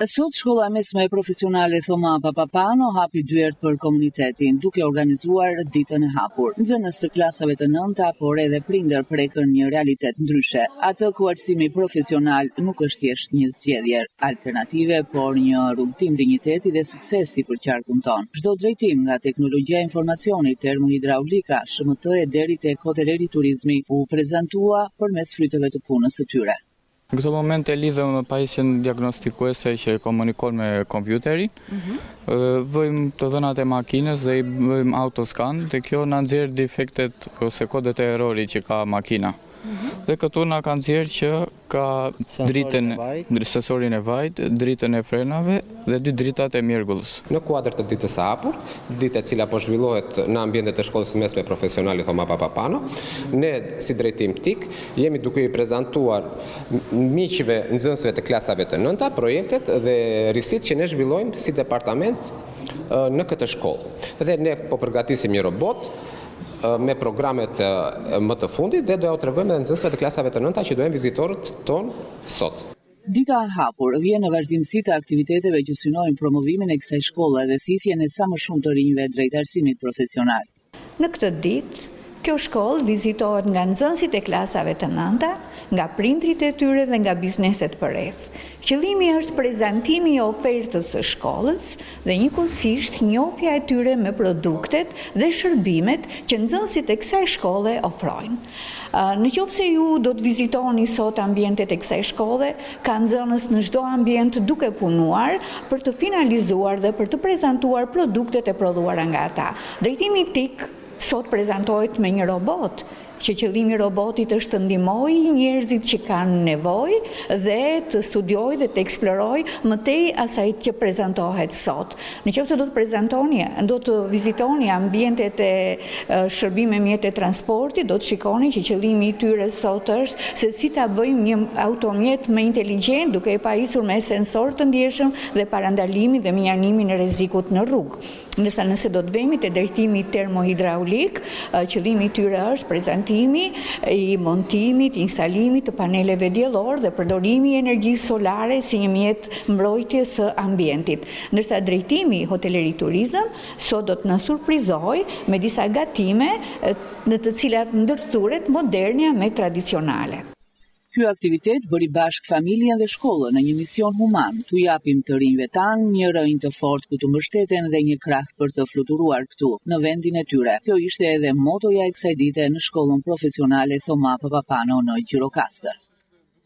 Sot shkolla mesme profesionale Thoma Papapano hapi dyert për komunitetin, duke organizuar ditën e hapur. Nxënës të klasave të nënta, por edhe prindër prekën një realitet ndryshe. Atë ku arsimi profesional nuk është thjesht një zgjedhje alternative, por një rrugtim dinjiteti dhe suksesi për qarkun ton. Çdo drejtim nga teknologjia e informacionit, termohidraulika, SHMT-e deri tek hoteleri turizmi u prezantua përmes fryteve të punës së tyre. Në këto moment e lidhëm me pajisjen diagnostikuese që komunikon me kompjuterin. Vëjmë të dhënat e makinës dhe i bëjmë autoscan dhe kjo na nxjerr defektet ose kodet e errorit që ka makina. Dhe këtu na ka nxjerr që ka dritën, sensorin e vajt, dritën e frenave dhe 2 dritat e mjergullës. Në kuadër të ditës së hapur, ditë e cila po zhvillohet në ambientet e shkollës mesme profesionale Thoma Papapano, ne si drejtim TIK jemi duke i prezantuar miqve nxënësve të klasave të nënta projektet dhe risitë që ne zhvillojmë si departament në këtë shkollë. Dhe ne po përgatisim një robot me programet më të fundit dhe do ja tregojmë edhe nxënësve të klasave të nënta që do jenë vizitorët ton sot. Dita e hapur vjen në vazhdimsi të aktiviteteve që synojnë promovimin e kësaj shkolle dhe thithjen e sa më shumë të rinjve drejt arsimit profesional. Në këtë ditë, kjo shkollë vizitohet nga nxënësit e klasave të nënta, nga prindrit e tyre dhe nga bizneset përreth. Qëllimi është prezantimi i ofertës së shkollës dhe njëkohësisht njohja e tyre me produktet dhe shërbimet që nxënësit e kësaj shkolle ofrojnë. Nëse ju do të vizitoni sot ambientet e kësaj shkolle, ka nxënës në çdo ambient duke punuar për të finalizuar dhe për të prezantuar produktet e prodhuara nga ata. Drejtimi TIK sot prezantohet me një robot, që qëllimi i robotit është të ndihmojë njerëzit që kanë nevojë dhe të studiojë dhe të eksplorojë më tej asaj që prezantohet sot. Nëse do të prezantoni, do të vizitoni ambientet e shërbime mjete transporti, do të shikoni që qëllimi i tyre sot është se si ta bëjmë një automjet më inteligjent duke e pajisur me sensor të ndjeshëm dhe parandalimin dhe mjanimin e rrezikut në rrugë. Ndërsa nëse do të vemi te drejtimi termohidraulik, qëllimi i tyre është prezantimi i montimit, instalimit të paneleve diellor dhe përdorimi i energjisë solare si një mjet mbrojtje së ambientit. Ndërsa drejtimi hoteleri turizëm sot do të na surprizojë me disa gatime në të cilat ndërthuret modernja me tradicionale. Ky aktivitet bëri bashk familjen dhe shkollën në një mision human, t'u japim të rinjve tanë një rënjë të fortë ku të mbështeten dhe një krah për të fluturuar këtu, në vendin e tyre. Kjo ishte edhe motoja e kësaj dite në shkollën profesionale Thoma Papapano në Gjirokastër.